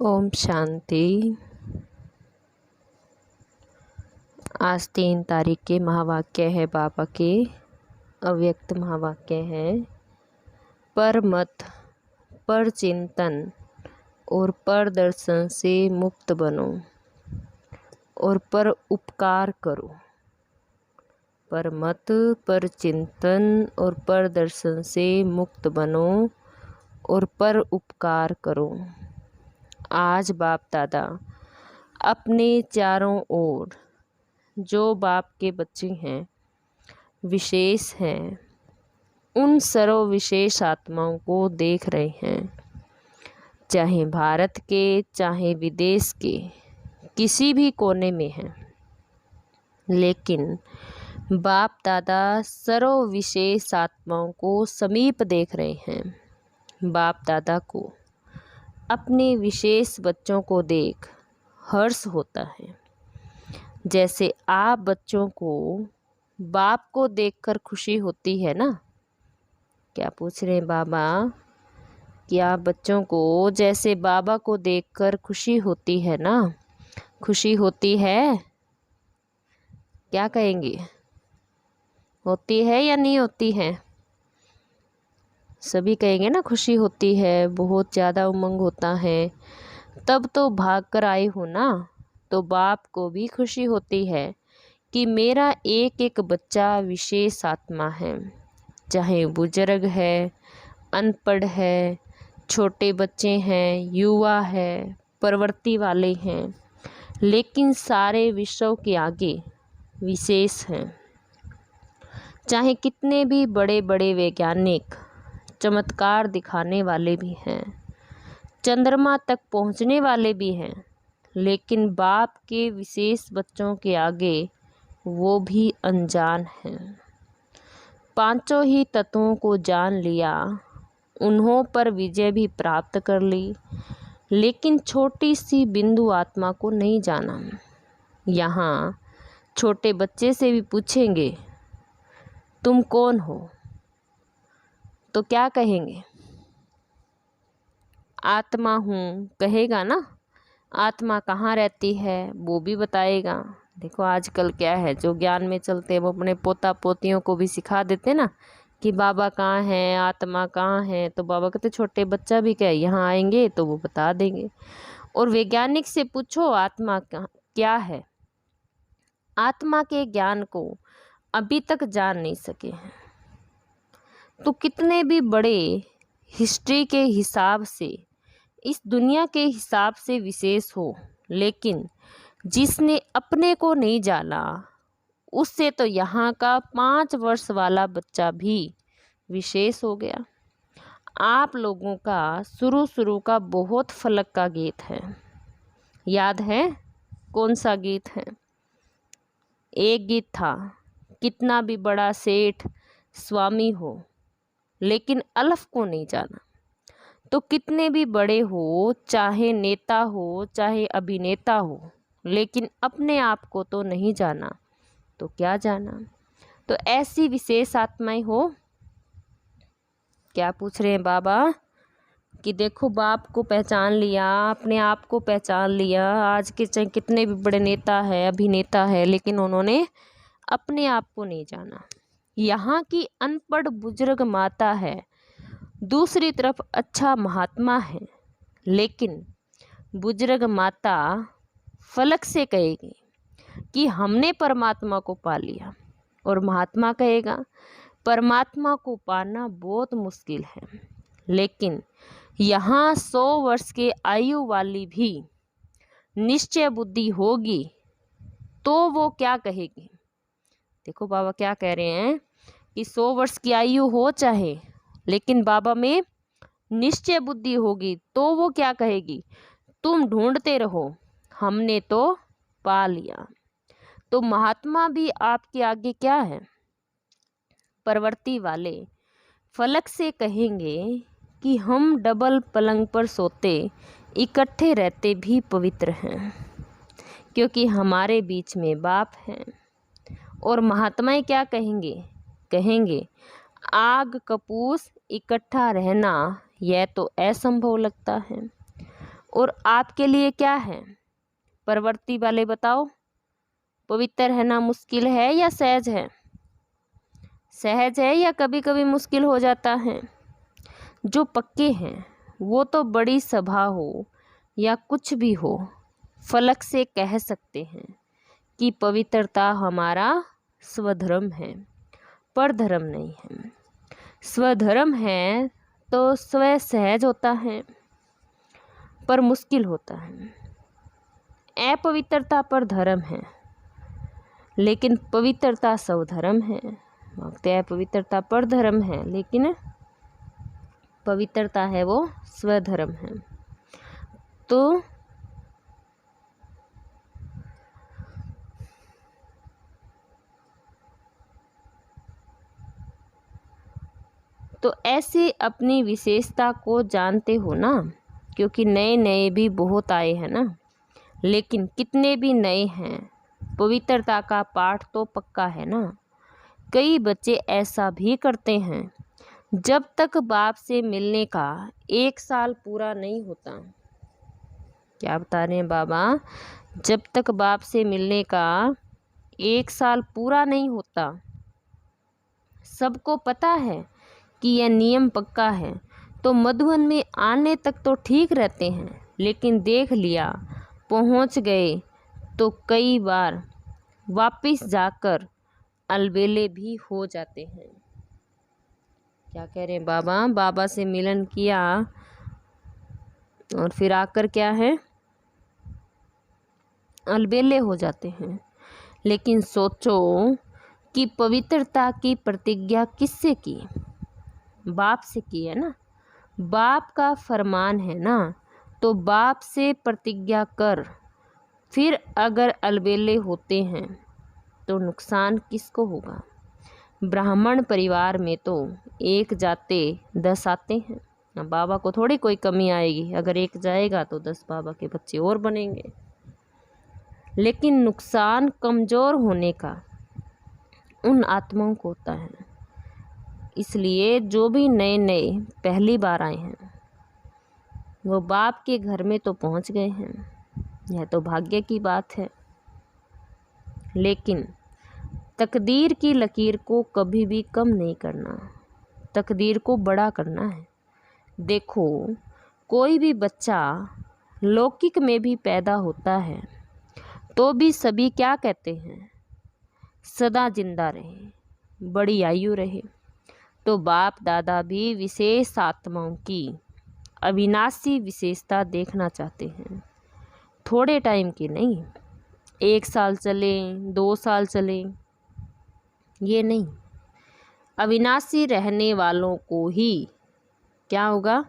ओम शांति। आज 3 तारीख के महावाक्य है बाबा के अव्यक्त महावाक्य हैं। पर मत, पर चिंतन और पर दर्शन से मुक्त बनो और पर उपकार करो। पर मत, पर चिंतन और पर दर्शन से मुक्त बनो और पर उपकार करो। आज बाप दादा अपने चारों ओर जो बाप के बच्चे हैं, विशेष हैं, उन सर्व विशेष आत्माओं को देख रहे हैं, चाहे भारत के चाहे विदेश के किसी भी कोने में हैं। लेकिन बाप दादा सर्व विशेष आत्माओं को समीप देख रहे हैं। बाप दादा को अपने विशेष बच्चों को देख हर्ष होता है। जैसे आप बच्चों को बाप को देखकर खुशी होती है ना। क्या पूछ रहे हैं बाबा कि आप बच्चों को जैसे बाबा को देखकर खुशी होती है ना, खुशी होती है? क्या कहेंगे, होती है या नहीं होती है? सभी कहेंगे ना खुशी होती है, बहुत ज़्यादा उमंग होता है। तब तो भाग कर आए हो ना, तो बाप को भी खुशी होती है कि मेरा एक एक बच्चा विशेष आत्मा है। चाहे बुजुर्ग है, अनपढ़ है, छोटे बच्चे हैं, युवा है, प्रवृत्ति वाले हैं, लेकिन सारे विश्व के आगे विशेष हैं। चाहे कितने भी बड़े बड़े वैज्ञानिक चमत्कार दिखाने वाले भी हैं, चंद्रमा तक पहुंचने वाले भी हैं, लेकिन बाप के विशेष बच्चों के आगे वो भी अनजान हैं। पांचों ही तत्वों को जान लिया, उन्हों पर विजय भी प्राप्त कर ली, लेकिन छोटी सी बिंदु आत्मा को नहीं जाना। यहाँ छोटे बच्चे से भी पूछेंगे तुम कौन हो, तो क्या कहेंगे? आत्मा हूँ कहेगा ना। आत्मा कहाँ रहती है वो भी बताएगा। देखो आजकल क्या है, जो ज्ञान में चलते हैं वो अपने पोता पोतियों को भी सिखा देते ना कि बाबा कहाँ है, आत्मा कहाँ है। तो बाबा कहते छोटे बच्चा भी क्या यहाँ आएंगे तो वो बता देंगे। और वैज्ञानिक से पूछो आत्मा क्या है, आत्मा के ज्ञान को अभी तक जान नहीं सके हैं। तो कितने भी बड़े हिस्ट्री के हिसाब से, इस दुनिया के हिसाब से विशेष हो, लेकिन जिसने अपने को नहीं जाना, उससे तो यहाँ का 5 वर्ष वाला बच्चा भी विशेष हो गया। आप लोगों का शुरू का बहुत फलक का गीत है, याद है? कौन सा गीत है? एक गीत था, कितना भी बड़ा सेठ स्वामी हो लेकिन अलफ को नहीं जाना। तो कितने भी बड़े हो, चाहे नेता हो चाहे अभिनेता हो, लेकिन अपने आप को तो नहीं जाना, तो क्या जाना? तो ऐसी विशेष आत्माएं हो। क्या पूछ रहे हैं बाबा कि देखो बाप को पहचान लिया, अपने आप को पहचान लिया। आज के चाहे कितने भी बड़े नेता है, अभिनेता है, लेकिन उन्होंने अपने आप को नहीं जाना। यहाँ की अनपढ़ बुजुर्ग माता है, दूसरी तरफ अच्छा महात्मा है, लेकिन बुजुर्ग माता फलक से कहेगी कि हमने परमात्मा को पा लिया, और महात्मा कहेगा परमात्मा को पाना बहुत मुश्किल है। लेकिन यहाँ 100 वर्ष के आयु वाली भी निश्चय बुद्धि होगी तो वो क्या कहेगी? देखो बाबा क्या कह रहे हैं कि 100 वर्ष की आयु हो चाहे, लेकिन बाबा में निश्चय बुद्धि होगी तो वो क्या कहेगी? तुम ढूंढते रहो, हमने तो पा लिया। तो महात्मा भी आपके आगे क्या है? प्रवृत्ति वाले फलक से कहेंगे कि हम डबल पलंग पर सोते, इकट्ठे रहते भी पवित्र हैं, क्योंकि हमारे बीच में बाप हैं। और महात्माएं क्या कहेंगे? कहेंगे आग कपूस इकट्ठा रहना यह तो असंभव लगता है। और आपके लिए क्या है? प्रवृत्ति वाले बताओ, पवित्र है ना मुश्किल है या सहज है? सहज है या कभी कभी मुश्किल हो जाता है? जो पक्के हैं वो तो बड़ी सभा हो या कुछ भी हो, फलक से कह सकते हैं कि पवित्रता हमारा स्वधर्म है, परधर्म नहीं है। स्वधर्म है तो स्व सहज होता है, पर मुश्किल होता है। अपवित्रता पर धर्म है, लेकिन पवित्रता स्वधर्म है। अपवित्रता पर धर्म है, लेकिन पवित्रता है वो स्वधर्म है। तो ऐसे अपनी विशेषता को जानते हो ना, क्योंकि नए नए भी बहुत आए हैं ना। लेकिन कितने भी नए हैं, पवित्रता का पाठ तो पक्का है ना। कई बच्चे ऐसा भी करते हैं, जब तक बाप से मिलने का 1 साल पूरा नहीं होता। क्या बता रहे हैं बाबा? जब तक बाप से मिलने का 1 साल पूरा नहीं होता, सबको पता है कि यह नियम पक्का है, तो मधुबन में आने तक तो ठीक रहते हैं। लेकिन देख लिया पहुंच गए तो कई बार वापस जाकर अलबेले भी हो जाते हैं। क्या कह रहे हैं बाबा? बाबा से मिलन किया और फिर आकर क्या है, अलबेले हो जाते हैं। लेकिन सोचो कि पवित्रता की प्रतिज्ञा किससे की? बाप से की है ना। बाप का फरमान है ना, तो बाप से प्रतिज्ञा कर। फिर अगर अलबेले होते हैं तो नुकसान किसको होगा? ब्राह्मण परिवार में तो 1 जाते 10 आते हैं। अब बाबा को थोड़ी कोई कमी आएगी, अगर 1 जाएगा तो 10 बाबा के बच्चे और बनेंगे। लेकिन नुकसान कमज़ोर होने का उन आत्माओं को होता है। इसलिए जो भी नए नए पहली बार आए हैं, वो बाप के घर में तो पहुंच गए हैं, यह तो भाग्य की बात है। लेकिन तकदीर की लकीर को कभी भी कम नहीं करना, तकदीर को बड़ा करना है। देखो, कोई भी बच्चा लौकिक में भी पैदा होता है तो भी सभी क्या कहते हैं? सदा जिंदा रहे, बड़ी आयु रहे। तो बाप दादा भी विशेष आत्माओं की अविनाशी विशेषता देखना चाहते हैं। थोड़े टाइम की नहीं, 1 साल चले 2 साल चले, ये नहीं। अविनाशी रहने वालों को ही क्या होगा?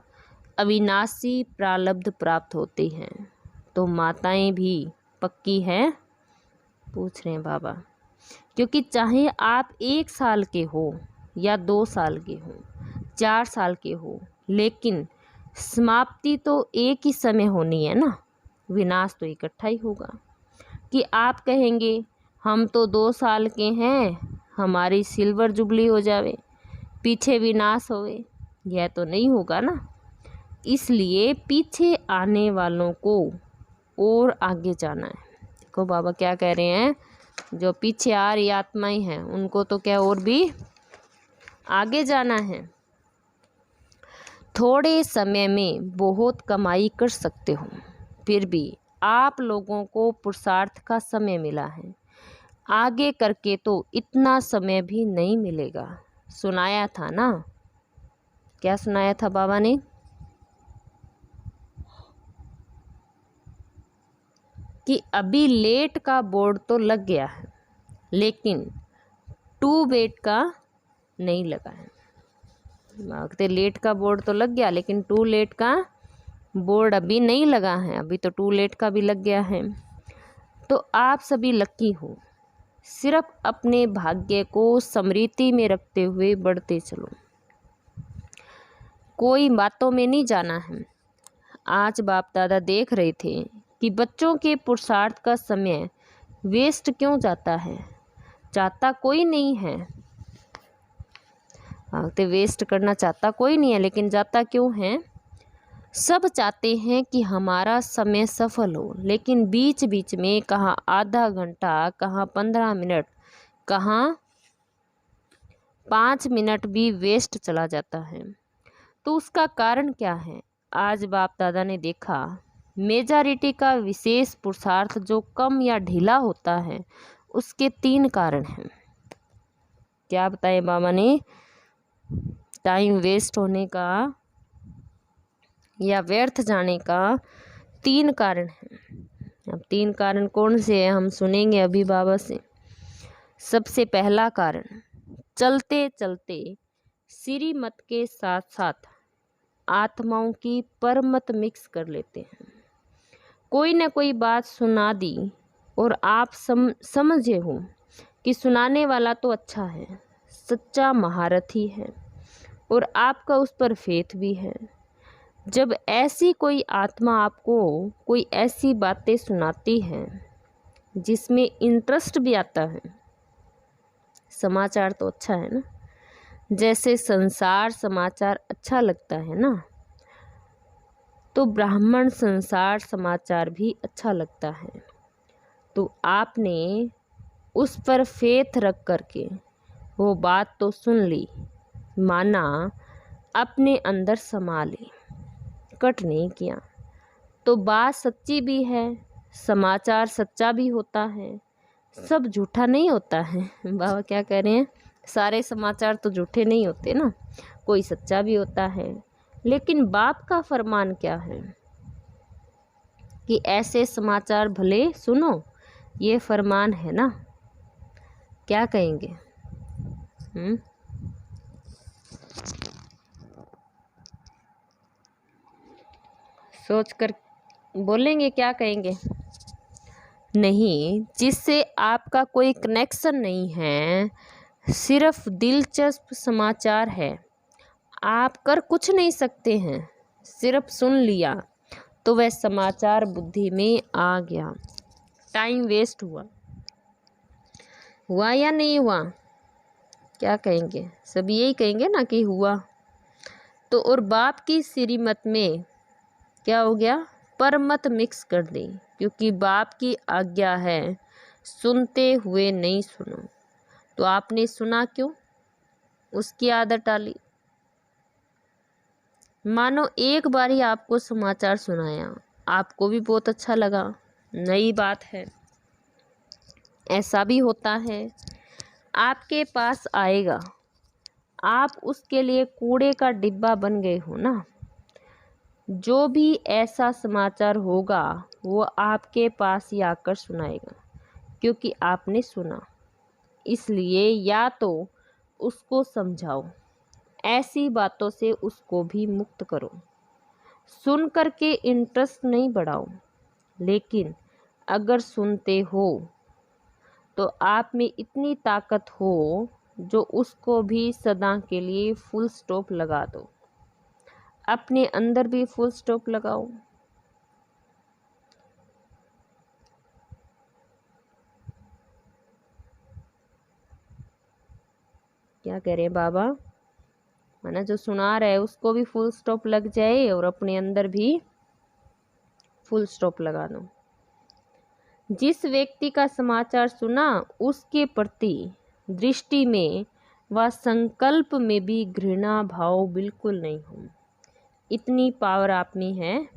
अविनाशी प्रारब्ध प्राप्त होते हैं। तो माताएं भी पक्की हैं? पूछ रहे हैं बाबा। क्योंकि चाहे आप 1 साल के हो या 2 साल के हो, 4 साल के हो, लेकिन समाप्ति तो एक ही समय होनी है ना। विनाश तो इकट्ठा ही होगा। कि आप कहेंगे हम तो 2 साल के हैं, हमारी सिल्वर जुबली हो जावे, पीछे विनाश होवे, यह तो नहीं होगा ना। इसलिए पीछे आने वालों को और आगे जाना है। देखो बाबा क्या कह रहे हैं, जो पीछे आ रही आत्माएं हैं उनको तो क्या और भी आगे जाना है। थोड़े समय में बहुत कमाई कर सकते हो, फिर भी आप लोगों को पुरुषार्थ का समय मिला है। आगे करके तो इतना समय भी नहीं मिलेगा। सुनाया था ना, क्या सुनाया था बाबा ने? कि अभी लेट का बोर्ड तो लग गया है, लेकिन 2 बेट का नहीं लगा है। मांगते लेट का बोर्ड तो लग गया, लेकिन 2 लेट का बोर्ड अभी नहीं लगा है। अभी तो 2 लेट का भी लग गया है। तो आप सभी लकी हो। सिर्फ अपने भाग्य को स्मृति में रखते हुए बढ़ते चलो, कोई बातों में नहीं जाना है। आज बाप दादा देख रहे थे कि बच्चों के पुरुषार्थ का समय वेस्ट क्यों जाता है। चाहता कोई नहीं है, तो वेस्ट करना चाहता कोई नहीं है, लेकिन जाता क्यों है? सब चाहते हैं कि हमारा समय सफल हो, लेकिन बीच बीच में कहाँ आधा घंटा, कहाँ 15 मिनट, कहाँ 5 मिनट भी वेस्ट चला जाता है। तो उसका कारण क्या है? आज बाप दादा ने देखा, मेजॉरिटी का विशेष पुरुषार्थ जो कम या ढीला होता है, उसके 3 कारण हैं। क्या बताए बाबा ने? टाइम वेस्ट होने का या व्यर्थ जाने का 3 कारण हैं। अब 3 कारण कौन से हैं हम सुनेंगे अभी बाबा से। सबसे पहला कारण, चलते चलते श्रीमत के साथ साथ आत्माओं की परमत मिक्स कर लेते हैं। कोई न कोई बात सुना दी और आप समझे हो कि सुनाने वाला तो अच्छा है, सच्चा महारथी है और आपका उस पर फेथ भी है। जब ऐसी कोई आत्मा आपको कोई ऐसी बातें सुनाती है जिसमें इंटरेस्ट भी आता है, समाचार तो अच्छा है ना, जैसे संसार समाचार अच्छा लगता है ना, तो ब्राह्मण संसार समाचार भी अच्छा लगता है। तो आपने उस पर फेथ रख करके वो बात तो सुन ली, माना, अपने अंदर समा ली, कट नहीं किया। तो बात सच्ची भी है, समाचार सच्चा भी होता है, सब झूठा नहीं होता है। बाबा क्या कह रहे हैं? सारे समाचार तो झूठे नहीं होते ना, कोई सच्चा भी होता है। लेकिन बाप का फरमान क्या है कि ऐसे समाचार भले सुनो, ये फरमान है ना। क्या कहेंगे? सोच कर बोलेंगे, क्या कहेंगे? नहीं, जिससे आपका कोई कनेक्शन नहीं है, सिर्फ दिलचस्प समाचार है, आप कर कुछ नहीं सकते हैं, सिर्फ सुन लिया तो वह समाचार बुद्धि में आ गया, टाइम वेस्ट हुआ या नहीं हुआ? क्या कहेंगे? सब यही कहेंगे ना कि हुआ। तो और बाप की श्रीमत में क्या हो गया? परमत मिक्स कर दी, क्योंकि बाप की आज्ञा है सुनते हुए नहीं सुनो। तो आपने सुना क्यों? उसकी आदत डाली। मानो एक बार ही आपको समाचार सुनाया, आपको भी बहुत अच्छा लगा, नई बात है, ऐसा भी होता है। आपके पास आएगा, आप उसके लिए कूड़े का डिब्बा बन गए हो ना। जो भी ऐसा समाचार होगा वो आपके पास ही आकर सुनाएगा, क्योंकि आपने सुना। इसलिए या तो उसको समझाओ, ऐसी बातों से उसको भी मुक्त करो। सुन कर के इंटरेस्ट नहीं बढ़ाओ, लेकिन अगर सुनते हो तो आप में इतनी ताकत हो जो उसको भी सदा के लिए फुल स्टॉप लगा दो। अपने अंदर भी फुल स्टॉप लगाओ। क्या कह रहे हैं बाबा? माना जो सुना रहा है उसको भी फुल स्टॉप लग जाए और अपने अंदर भी फुल स्टॉप लगा दो। जिस व्यक्ति का समाचार सुना उसके प्रति दृष्टि में व संकल्प में भी घृणा भाव बिल्कुल नहीं हो। इतनी पावर आप में है।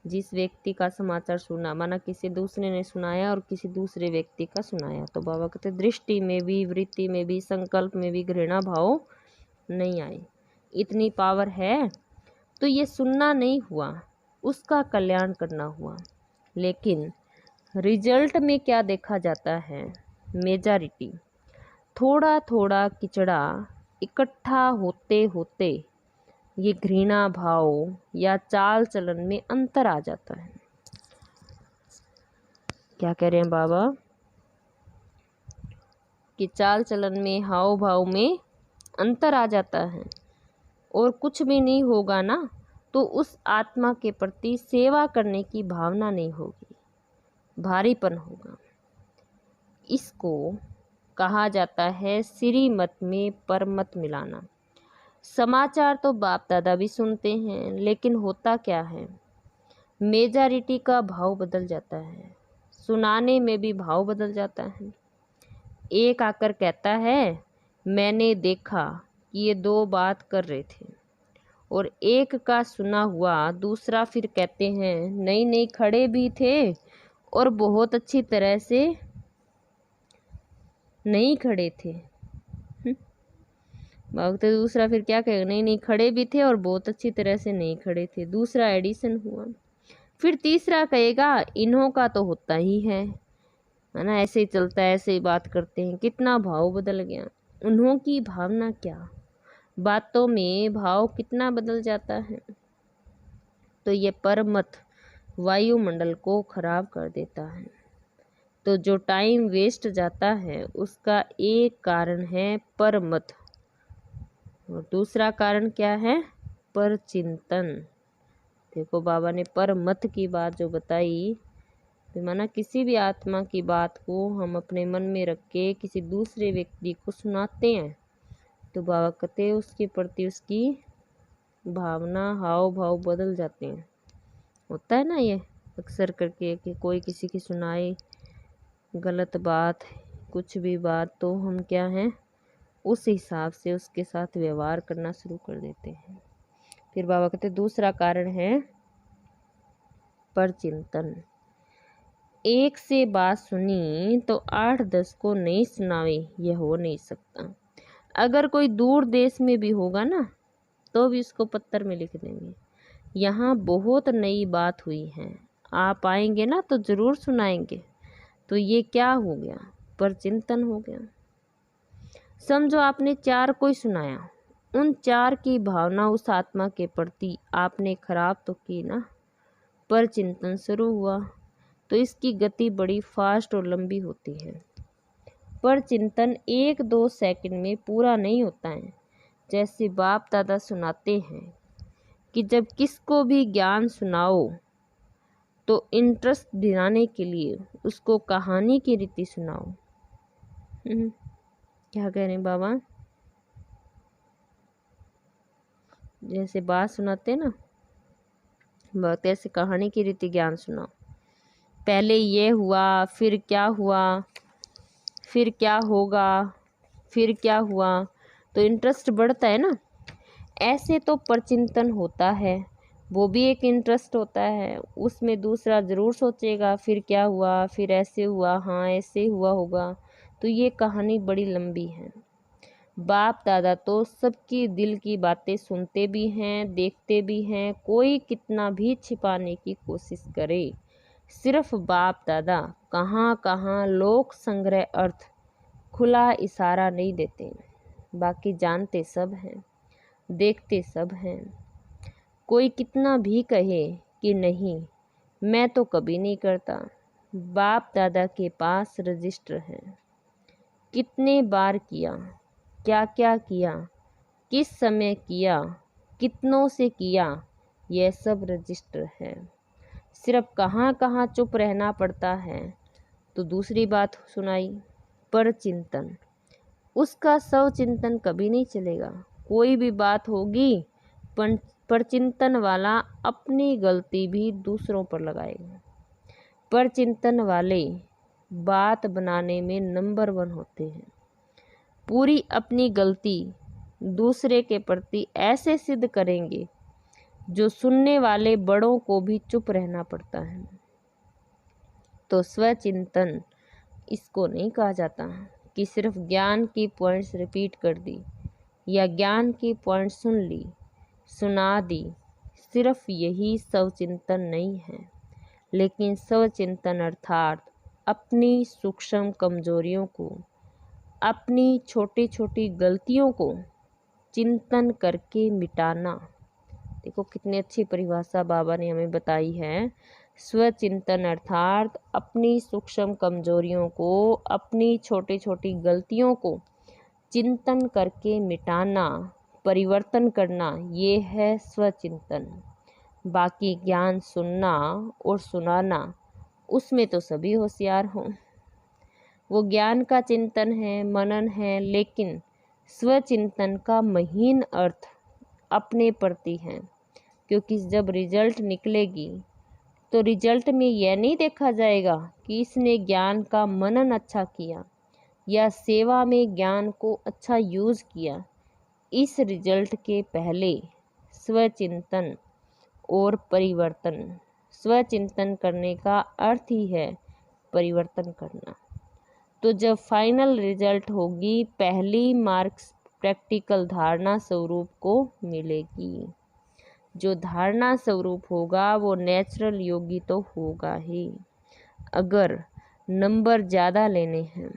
जिस व्यक्ति का समाचार सुना, माना किसी दूसरे ने सुनाया और किसी दूसरे व्यक्ति का सुनाया, तो बाबा कहते दृष्टि में भी, वृत्ति में भी, संकल्प में भी घृणा भाव नहीं आए। इतनी पावर है। तो ये सुनना नहीं हुआ, उसका कल्याण करना हुआ। लेकिन रिजल्ट में क्या देखा जाता है? मेजॉरिटी थोड़ा थोड़ा किचड़ा इकट्ठा होते होते ये घृणा भाव या चाल चलन में अंतर आ जाता है। क्या कह रहे हैं बाबा? कि चाल चलन में, हाव भाव में अंतर आ जाता है और कुछ भी नहीं होगा ना, तो उस आत्मा के प्रति सेवा करने की भावना नहीं होगी, भारीपन होगा। इसको कहा जाता है श्रीमत में परमत मिलाना। समाचार तो बाप दादा भी सुनते हैं, लेकिन होता क्या है, मेजॉरिटी का भाव बदल जाता है, सुनाने में भी भाव बदल जाता है। एक आकर कहता है मैंने देखा कि ये दो बात कर रहे थे, और एक का सुना हुआ दूसरा फिर कहते हैं नहीं नहीं खड़े भी थे और बहुत अच्छी तरह से नहीं खड़े थे। तो दूसरा फिर क्या कहेगा, नहीं नहीं खड़े भी थे और बहुत अच्छी तरह से नहीं खड़े थे, दूसरा एडिशन हुआ। फिर तीसरा कहेगा इन्हों का तो होता ही है ना, ऐसे ही चलता है, ऐसे ही बात करते हैं। कितना भाव बदल गया, उन्हों की भावना क्या, बातों में भाव कितना बदल जाता है। तो ये परमत वायुमंडल को खराब कर देता है। तो जो टाइम वेस्ट जाता है उसका एक कारण है परमत, और दूसरा कारण क्या है, परचिंतन। देखो बाबा ने परमत की बात जो बताई, तो माना किसी भी आत्मा की बात को हम अपने मन में रख के किसी दूसरे व्यक्ति को सुनाते हैं, तो बाबा कहते उसके प्रति उसकी भावना हाव भाव बदल जाते हैं। होता है ना ये अक्सर करके कि कोई किसी की सुनाए गलत बात, कुछ भी बात, तो हम क्या हैं उस हिसाब से उसके साथ व्यवहार करना शुरू कर देते हैं। फिर बाबा कहते दूसरा कारण है परचिंतन। एक से बात सुनी तो 8-10 को नहीं सुनावे, यह हो नहीं सकता। अगर कोई दूर देश में भी होगा ना तो भी उसको पत्थर में लिख देंगे, यहाँ बहुत नई बात हुई है, आप आएंगे ना तो ज़रूर सुनाएंगे। तो ये क्या हो गया, परचिंतन हो गया। समझो आपने 4 को ही सुनाया, उन 4 की भावना उस आत्मा के प्रति आपने खराब तो की ना, परचिंतन शुरू हुआ। तो इसकी गति बड़ी फास्ट और लंबी होती है। परचिंतन 1-2 सेकंड में पूरा नहीं होता है। जैसे बाप दादा सुनाते हैं कि जब किसको भी ज्ञान सुनाओ तो इंटरेस्ट दिलाने के लिए उसको कहानी की रीति सुनाओ। क्या कह रहे हैं बाबा, जैसे बात सुनाते हैं ना, बहुत ऐसे कहानी की रीति ज्ञान सुनाओ। पहले ये हुआ, फिर क्या हुआ, फिर क्या होगा, फिर क्या हुआ, तो इंटरेस्ट बढ़ता है ना। ऐसे तो परचिंतन होता है, वो भी एक इंटरेस्ट होता है, उसमें दूसरा ज़रूर सोचेगा फिर क्या हुआ, फिर ऐसे हुआ, हाँ ऐसे हुआ होगा। तो ये कहानी बड़ी लंबी है। बाप दादा तो सबकी दिल की बातें सुनते भी हैं, देखते भी हैं। कोई कितना भी छिपाने की कोशिश करे, सिर्फ बाप दादा कहाँ कहाँ लोक संग्रह अर्थ खुला इशारा नहीं देते, बाकी जानते सब हैं, देखते सब हैं। कोई कितना भी कहे कि नहीं मैं तो कभी नहीं करता, बाप दादा के पास रजिस्टर है, कितने बार किया, क्या क्या किया, किस समय किया, कितनों से किया, यह सब रजिस्टर है। सिर्फ कहाँ कहाँ चुप रहना पड़ता है। तो दूसरी बात सुनाई, परचिंतन, उसका स्वचिंतन कभी नहीं चलेगा। कोई भी बात होगी परचिंतन वाला अपनी गलती भी दूसरों पर लगाएगा। परचिंतन वाले बात बनाने में नंबर 1 होते हैं। पूरी अपनी गलती दूसरे के प्रति ऐसे सिद्ध करेंगे जो सुनने वाले बड़ों को भी चुप रहना पड़ता है। तो स्वचिंतन इसको नहीं कहा जाता कि सिर्फ ज्ञान की पॉइंट्स रिपीट कर दी या ज्ञान की पॉइंट सुन ली, सुना दी, सिर्फ यही स्वचिंतन नहीं है। लेकिन स्वचिंतन अर्थात अपनी सूक्ष्म कमजोरियों को, अपनी छोटी छोटी गलतियों को चिंतन करके मिटाना। देखो कितनी अच्छी परिभाषा बाबा ने हमें बताई है। स्वचिंतन अर्थात अपनी सूक्ष्म कमजोरियों को, अपनी छोटी छोटी गलतियों को चिंतन करके मिटाना, परिवर्तन करना, ये है स्वचिंतन। बाकी ज्ञान सुनना और सुनाना, उसमें तो सभी होशियार हों, वो ज्ञान का चिंतन है, मनन है। लेकिन स्वचिंतन का महीन अर्थ अपने प्रति हैं, क्योंकि जब रिजल्ट निकलेगी तो रिजल्ट में यह नहीं देखा जाएगा कि इसने ज्ञान का मनन अच्छा किया या सेवा में ज्ञान को अच्छा यूज़ किया। इस रिजल्ट के पहले स्वचिंतन और परिवर्तन। स्वचिंतन करने का अर्थ ही है परिवर्तन करना। तो जब फाइनल रिजल्ट होगी, पहली मार्क्स प्रैक्टिकल धारणा स्वरूप को मिलेगी। जो धारणा स्वरूप होगा वो नेचुरल योगी तो होगा ही। अगर नंबर ज़्यादा लेने हैं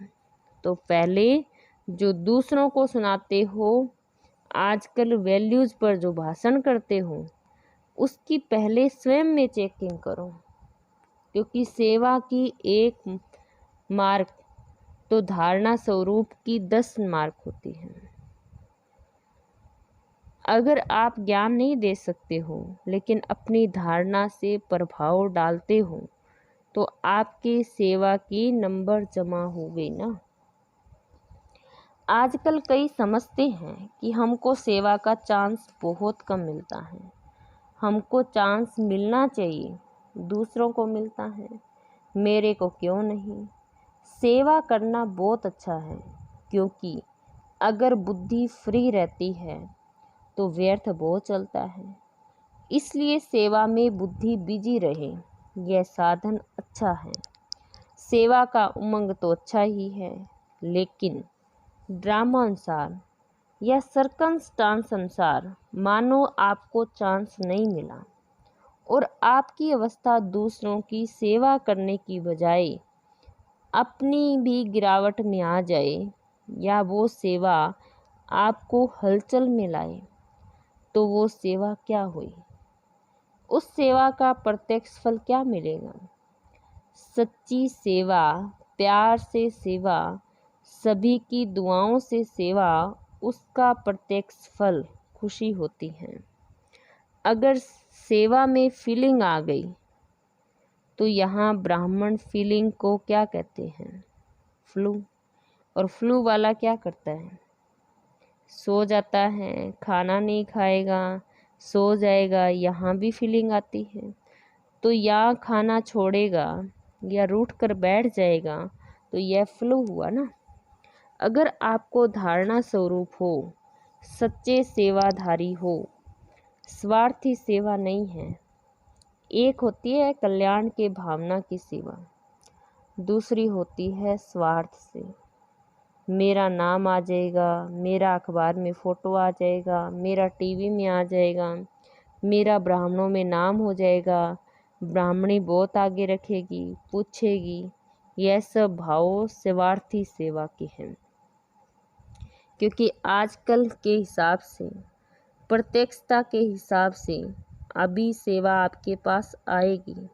तो पहले जो दूसरों को सुनाते हो, आजकल वैल्यूज़ पर जो भाषण करते हो, उसकी पहले स्वयं में चेकिंग करो, क्योंकि सेवा की 1 मार्क तो धारणा स्वरूप की 10 मार्क होती है। अगर आप ज्ञान नहीं दे सकते हो लेकिन अपनी धारणा से प्रभाव डालते हो तो आपके सेवा की नंबर जमा हो गई ना। आजकल कई समझते हैं कि हमको सेवा का चांस बहुत कम मिलता है, हमको चांस मिलना चाहिए, दूसरों को मिलता है, मेरे को क्यों नहीं। सेवा करना बहुत अच्छा है, क्योंकि अगर बुद्धि फ्री रहती है तो व्यर्थ बहुत चलता है। इसलिए सेवा में बुद्धि बिजी रहे, यह साधन अच्छा है। सेवा का उमंग तो अच्छा ही है, लेकिन ड्रामा अनुसार या सर्कमस्टांस अनुसार मानो आपको चांस नहीं मिला और आपकी अवस्था दूसरों की सेवा करने की बजाय अपनी भी गिरावट में आ जाए, या वो सेवा आपको हलचल में लाए, तो वो सेवा क्या हुई? उस सेवा का प्रत्यक्ष फल क्या मिलेगा? सच्ची सेवा, प्यार से सेवा, सभी की दुआओं से सेवा, उसका प्रत्यक्ष फल खुशी होती है। अगर सेवा में फीलिंग आ गई तो यहाँ ब्राह्मण फीलिंग को क्या कहते हैं? फ्लू। और फ्लू वाला क्या करता है? सो जाता है, खाना नहीं खाएगा, सो जाएगा। यहाँ भी फीलिंग आती है तो या खाना छोड़ेगा या रूठ कर बैठ जाएगा, तो यह फ्लू हुआ ना। अगर आपको धारणा स्वरूप हो, सच्चे सेवाधारी हो, स्वार्थी सेवा नहीं है। एक होती है कल्याण के भावना की सेवा, दूसरी होती है स्वार्थ से। मेरा नाम आ जाएगा, मेरा अखबार में फ़ोटो आ जाएगा, मेरा टीवी में आ जाएगा, मेरा ब्राह्मणों में नाम हो जाएगा, ब्राह्मणी बहुत आगे रखेगी, पूछेगी। यह सब भाव स्वार्थी सेवा के हैं, क्योंकि आजकल के हिसाब से, प्रत्यक्षता के हिसाब से अभी सेवा आपके पास आएगी।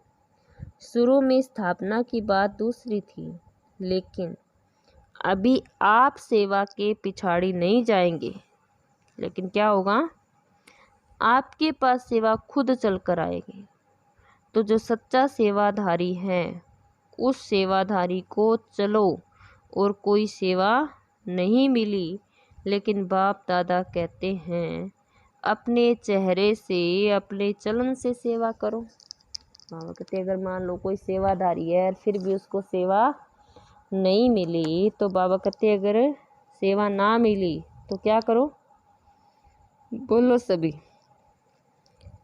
शुरू में स्थापना की बात दूसरी थी, लेकिन अभी आप सेवा के पिछाड़ी नहीं जाएंगे, लेकिन क्या होगा? आपके पास सेवा खुद चल कर आएगी। तो जो सच्चा सेवाधारी है, उस सेवाधारी को चलो और कोई सेवा नहीं मिली, लेकिन बाप दादा कहते हैं अपने चेहरे से, अपने चलन से सेवा करो। बाबा कहते अगर मान लो कोई सेवाधारी है और फिर भी उसको सेवा नहीं मिली, तो बाबा कहते अगर सेवा ना मिली तो क्या करो? बोलो सभी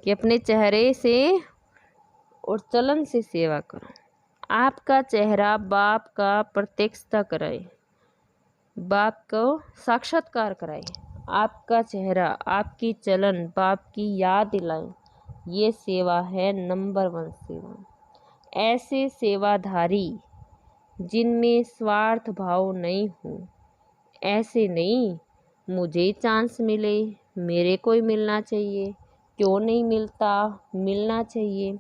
कि अपने चेहरे से और चलन से सेवा करो। आपका चेहरा बाप का प्रत्यक्षता कराए, बाप को साक्षात्कार कराए। आपका चेहरा, आपकी चलन बाप की याद दिलाए। ये सेवा है नंबर 1 सेवा। ऐसे सेवाधारी जिनमें स्वार्थ भाव नहीं हो, ऐसे नहीं मुझे चांस मिले, मेरे को ही मिलना चाहिए, क्यों नहीं मिलता, मिलना चाहिए,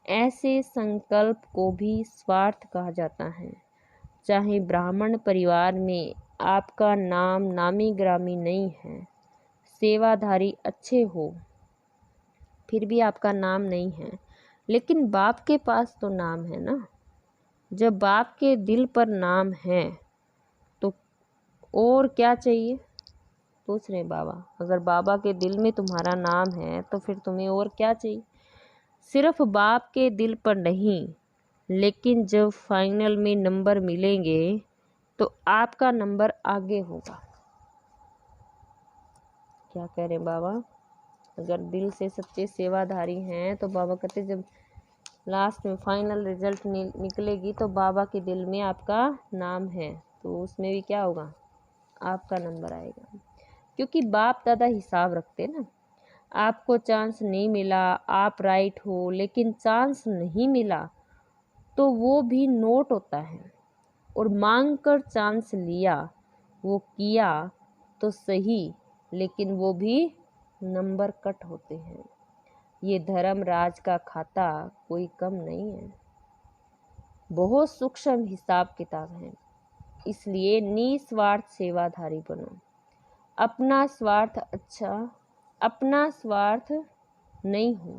ऐसे संकल्प को भी स्वार्थ कहा जाता है। चाहे ब्राह्मण परिवार में आपका नाम नामी ग्रामी नहीं है, सेवाधारी अच्छे हो, फिर भी आपका नाम नहीं है, लेकिन बाप के पास तो नाम है ना। जब बाप के दिल पर नाम है तो और क्या चाहिए? पूछ रहे हैं बाबा। अगर बाबा के दिल में तुम्हारा नाम है तो फिर तुम्हें और क्या चाहिए। सिर्फ बाप के दिल पर नहीं, लेकिन जब फाइनल में नंबर मिलेंगे तो आपका नंबर आगे होगा। क्या कह रहे हैं बाबा। अगर दिल से सच्चे सेवाधारी हैं तो बाबा कहते जब लास्ट में फाइनल रिजल्ट निकलेगी तो बाबा के दिल में आपका नाम है तो उसमें भी क्या होगा, आपका नंबर आएगा। क्योंकि बाप दादा हिसाब रखते ना। आपको चांस नहीं मिला, आप राइट हो, लेकिन चांस नहीं मिला तो वो भी नोट होता है। और मांग कर चांस लिया, वो किया तो सही, लेकिन वो भी नंबर कट होते हैं। ये धर्मराज का खाता कोई कम नहीं है, बहुत सूक्ष्म हिसाब किताब है। इसलिए निस्वार्थ सेवाधारी बनो। अपना स्वार्थ नहीं हो,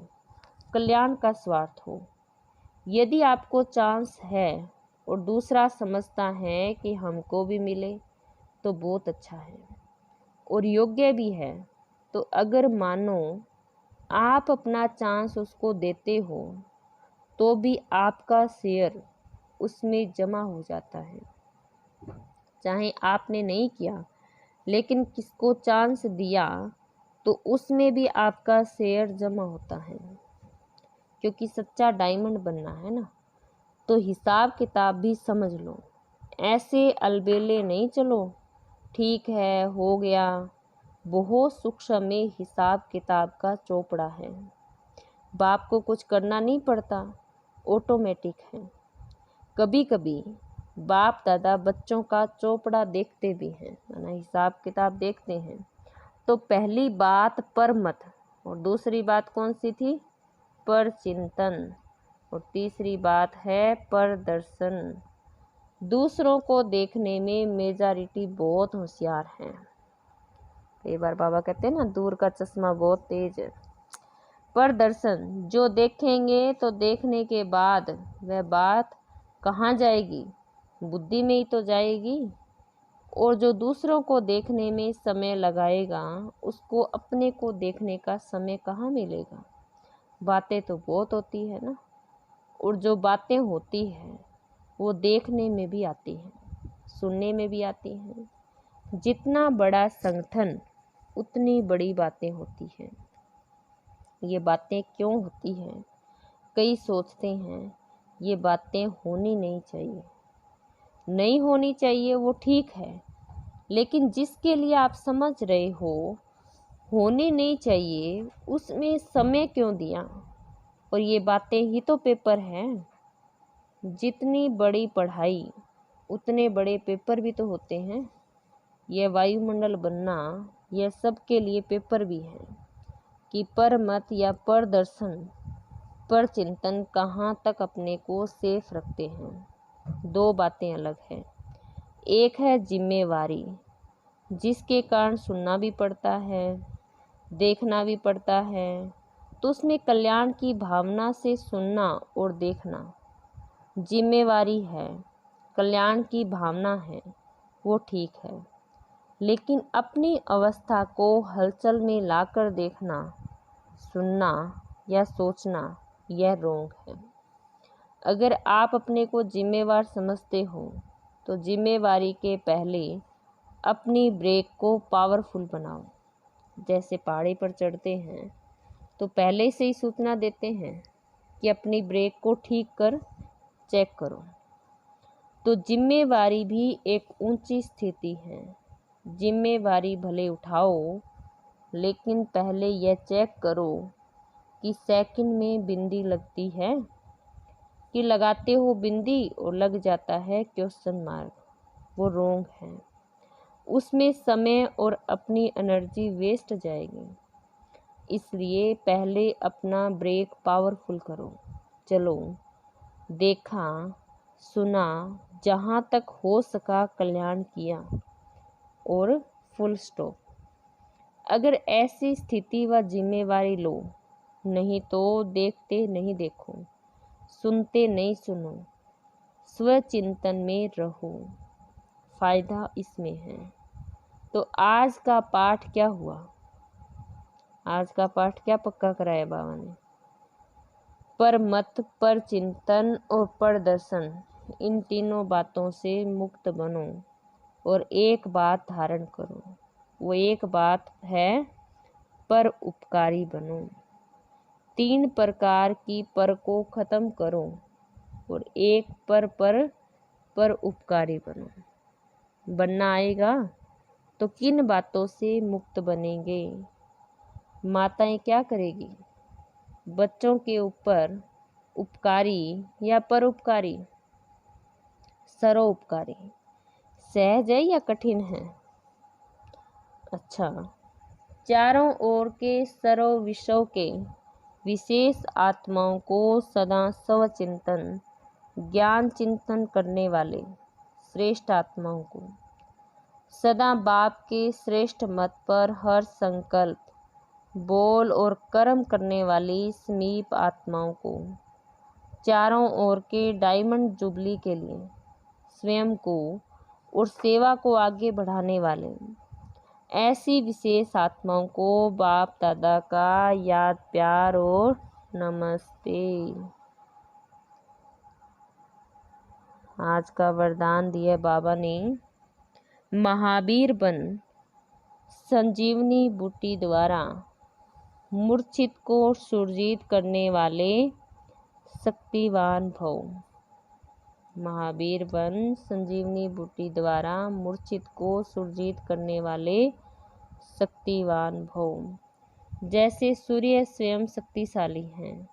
कल्याण का स्वार्थ हो। यदि आपको चांस है और दूसरा समझता है कि हमको भी मिले तो बहुत अच्छा है और योग्य भी है, तो अगर मानो आप अपना चांस उसको देते हो तो भी आपका शेयर उसमें जमा हो जाता है। चाहे आपने नहीं किया, लेकिन किसको चांस दिया तो उसमें भी आपका शेयर जमा होता है। क्योंकि सच्चा डायमंड बनना है ना, तो हिसाब किताब भी समझ लो। ऐसे अलबेले नहीं चलो, ठीक है हो गया। बहुत सूक्ष्म में हिसाब किताब का चोपड़ा है। बाप को कुछ करना नहीं पड़ता, ऑटोमेटिक है। कभी कभी बाप दादा बच्चों का चोपड़ा देखते भी हैं, ना हिसाब किताब देखते हैं। तो पहली बात पर मत, और दूसरी बात कौन सी थी, पर चिंतन, और तीसरी बात है पर दर्शन। दूसरों को देखने में मेजॉरिटी बहुत होशियार है। कई बार बाबा कहते हैं ना, दूर का चश्मा बहुत तेज है। पर दर्शन, जो देखेंगे तो देखने के बाद वह बात कहाँ जाएगी, बुद्धि में ही तो जाएगी। और जो दूसरों को देखने में समय लगाएगा, उसको अपने को देखने का समय कहाँ मिलेगा। बातें तो बहुत होती है ना, और जो बातें होती हैं वो देखने में भी आती हैं, सुनने में भी आती हैं। जितना बड़ा संगठन उतनी बड़ी बातें होती हैं। ये बातें क्यों होती हैं, कई सोचते हैं ये बातें होनी नहीं चाहिए। नहीं होनी चाहिए वो ठीक है, लेकिन जिसके लिए आप समझ रहे हो होनी नहीं चाहिए, उसमें समय क्यों दिया। और ये बातें ही तो पेपर हैं। जितनी बड़ी पढ़ाई उतने बड़े पेपर भी तो होते हैं। यह वायुमंडल बनना, यह सब के लिए पेपर भी है कि पर मत या पर दर्शन, पर चिंतन कहाँ तक अपने को सेफ रखते हैं। दो बातें अलग हैं। एक है जिम्मेवारी, जिसके कारण सुनना भी पड़ता है, देखना भी पड़ता है। तो उसमें कल्याण की भावना से सुनना और देखना जिम्मेवारी है, कल्याण की भावना है, वो ठीक है। लेकिन अपनी अवस्था को हलचल में लाकर देखना, सुनना या सोचना, यह रोग है। अगर आप अपने को जिम्मेवार समझते हो तो जिम्मेवारी के पहले अपनी ब्रेक को पावरफुल बनाओ। जैसे पहाड़ी पर चढ़ते हैं तो पहले से ही सूचना देते हैं कि अपनी ब्रेक को ठीक कर चेक करो। तो जिम्मेवारी भी एक ऊंची स्थिति है। जिम्मेवारी भले उठाओ, लेकिन पहले यह चेक करो कि सेकंड में बिंदी लगती है, कि लगाते हो बिंदी और लग जाता है क्वेश्चन मार्क, वो रोंग है। उसमें समय और अपनी एनर्जी वेस्ट जाएगी। इसलिए पहले अपना ब्रेक पावरफुल करो। चलो, देखा सुना, जहाँ तक हो सका कल्याण किया, और फुल स्टॉप। अगर ऐसी स्थिति व जिम्मेवारी लो, नहीं तो देखते नहीं देखो, सुनते नहीं सुनो, स्वचिंतन में रहो। फायदा इसमें है। तो आज का पाठ क्या हुआ? आज का पाठ क्या पक्का कराया बाबा ने? पर मत, पर चिंतन और पर दर्शन, इन तीनों बातों से मुक्त बनो और एक बात धारण करो। वो एक बात है पर उपकारी बनो। 3 प्रकार की पर को खत्म करो और एक पर उपकारी बनो। बनना आएगा तो किन बातों से मुक्त बनेंगे? माताएं क्या करेगी? बच्चों के ऊपर उपकारी या परोपकारी? सरोपकारी। सहज है या कठिन है? अच्छा, चारों ओर के सर्व विषयों के विशेष आत्माओं को सदा स्वचिंतन ज्ञान चिंतन करने वाले श्रेष्ठ आत्माओं को, सदा बाप के श्रेष्ठ मत पर हर संकल्प बोल और कर्म करने वाली समीप आत्माओं को, चारों ओर के डायमंड जुबली के लिए स्वयं को और सेवा को आगे बढ़ाने वाले ऐसी विशेष आत्माओं को बाप दादा का याद प्यार और नमस्ते। आज का वरदान दिया बाबा ने, महावीर बन संजीवनी बूटी द्वारा मूर्छित को सुरजीत करने वाले शक्तिवान भव। महावीर बन संजीवनी बूटी द्वारा मूर्छित को सुरजीत करने वाले शक्तिवान भव। जैसे सूर्य स्वयं शक्तिशाली हैं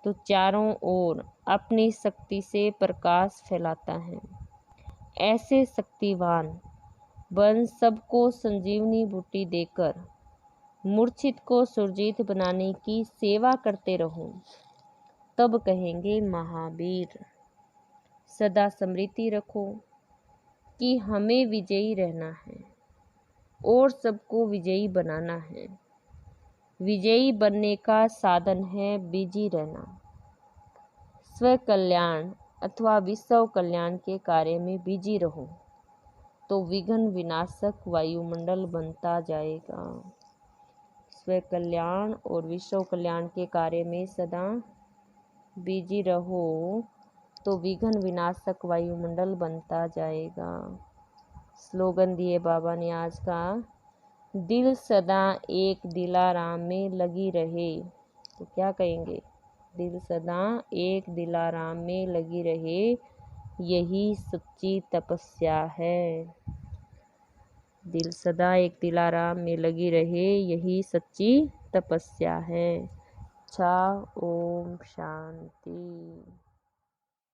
तो चारों ओर अपनी शक्ति से प्रकाश फैलाता है, ऐसे शक्तिवान बन सबको संजीवनी बूटी देकर मूर्छित को सुरजीत बनाने की सेवा करते रहो, तब कहेंगे महावीर। सदा स्मृति रखो कि हमें विजयी रहना है और सबको विजयी बनाना है। विजयी बनने का साधन है बिजी रहना। स्व कल्याण अथवा विश्व कल्याण के कार्य में बिजी रहो तो विघ्न विनाशक वायुमंडल बनता जाएगा। स्व कल्याण और विश्व कल्याण के कार्य में सदा बिजी रहो तो विघ्न विनाशक वायुमंडल बनता जाएगा। स्लोगन दिए बाबा ने आज का, दिल सदा एक दिलाराम में लगी रहे। तो क्या कहेंगे? दिल सदा एक दिलाराम में लगी रहे, यही सच्ची तपस्या है। दिल सदा एक दिलाराम में लगी रहे, यही सच्ची तपस्या है। अच्छा, ओम शांति।